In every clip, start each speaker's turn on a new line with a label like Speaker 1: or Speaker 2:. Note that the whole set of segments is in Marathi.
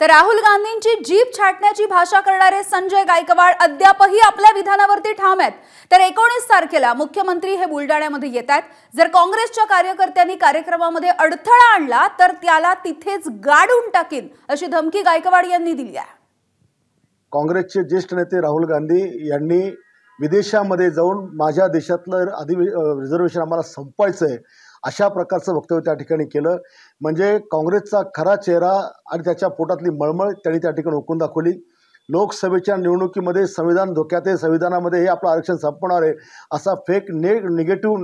Speaker 1: तर राहुल गांधींची जीप छाटण्याची भाषा करणारे संजय गायकवाड अद्यापही आपल्या विधानावरती ठाम आहेत। तर 19 तारखेला मुख्यमंत्री हे बुलडाण्यामध्ये येतात। जर काँग्रेसच्या कार्यकर्त्यांनी कार्यक्रमामध्ये अडथळा आणला तर त्याला तिथेच गाडून टाकीन अशी धमकी गायकवाड यांनी दिली आहे।
Speaker 2: काँग्रेसचे ज्येष्ठ नेते राहुल गांधी यांनी विदेशामध्ये जाऊन माझ्या देशातलं रिझर्वेशन आम्हाला संपवायचं आहे अशा प्रकारचं वक्तव्य त्या ठिकाणी केलं। म्हणजे काँग्रेसचा खरा चेहरा आणि त्याच्या पोटातली मळमळ त्यांनी त्या ठिकाणी ओकून दाखवली। लोकसभेच्या निवडणुकीमध्ये संविधान धोक्यात आहे, संविधानामध्ये हे आपलं आरक्षण संपवणार आहे असा फेक निगेटिव्ह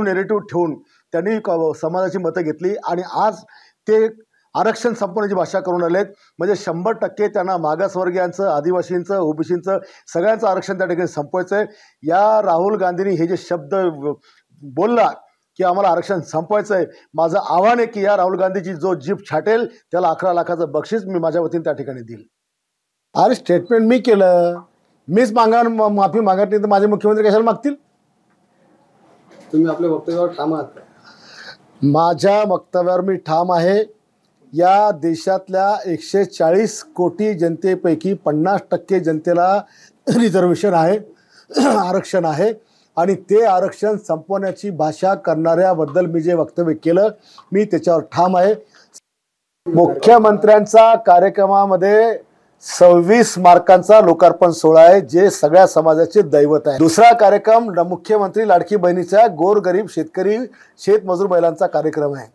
Speaker 2: नेरेटिव्ह ठेवून त्यांनी समाजाची मतं घेतली आणि आज ते आरक्षण संपवण्याची भाषा करून आलेत। म्हणजे 100% त्यांना मागासवर्गीयांचं, आदिवासींचं, ओबीसींचं सगळ्यांचं आरक्षण त्या ठिकाणी संपवायचं आहे। या राहुल गांधींनी हे जे शब्द बोलला की आम्हाला आरक्षण संपवायचं आहे, माझं आव्हान आहे की या राहुल गांधीची जो जीप छाटेल त्याला 11 लाखाचं बक्षीस मी माझ्या वतीने त्या ठिकाणी देईल। अरे स्टेटमेंट मी केलं, मीच माफी मागत नाही तर माझे मुख्यमंत्री कशाला मागतील?
Speaker 3: तुम्ही आपल्या वक्तव्यावर ठाम आहात?
Speaker 2: माझ्या वक्तव्यावर मी ठाम आहे। या देशातल्या 140 कोटी जनतेपैकी 50% जनतेला रिझर्वेशन आहे, आरक्षण आहे आणि ते आरक्षण संपवण्याची भाषा करणाऱ्याबद्दल मी जे वक्तव्य केलं मी त्याच्यावर ठाम आहे। मुख्यमंत्र्यांचा कार्यक्रमामध्ये 26 मार्कांचा लोकार्पण सोहळा आहे जे सगळ्या समाजाचे दैवत आहे। दुसरा कार्यक्रम मुख्यमंत्री लाडकी बहिणीचा गोरगरीब शेतकरी शेतमजूर महिलांचा कार्यक्रम आहे।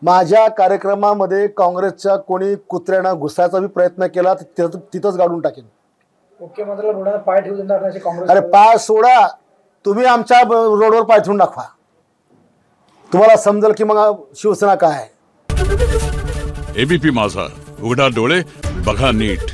Speaker 2: माझ्या कार्यक्रमामध्ये काँग्रेसच्या कोणी कुत्र्यानं घुसायचा भी प्रयत्न केला तर तिथंच गाडून टाकेन।
Speaker 3: मुख्यमंत्र्याला रोडावर पाय ठेवू देणार नाही काँग्रेस?
Speaker 2: अरे पाय सोडा, तुम्ही आमच्या रोडवर पाय ठेवून दाखवा, तुम्हाला समजेल की मग शिवसेना काय आहे।
Speaker 4: एबीपी माझा, उघडा डोळे बघा नीट।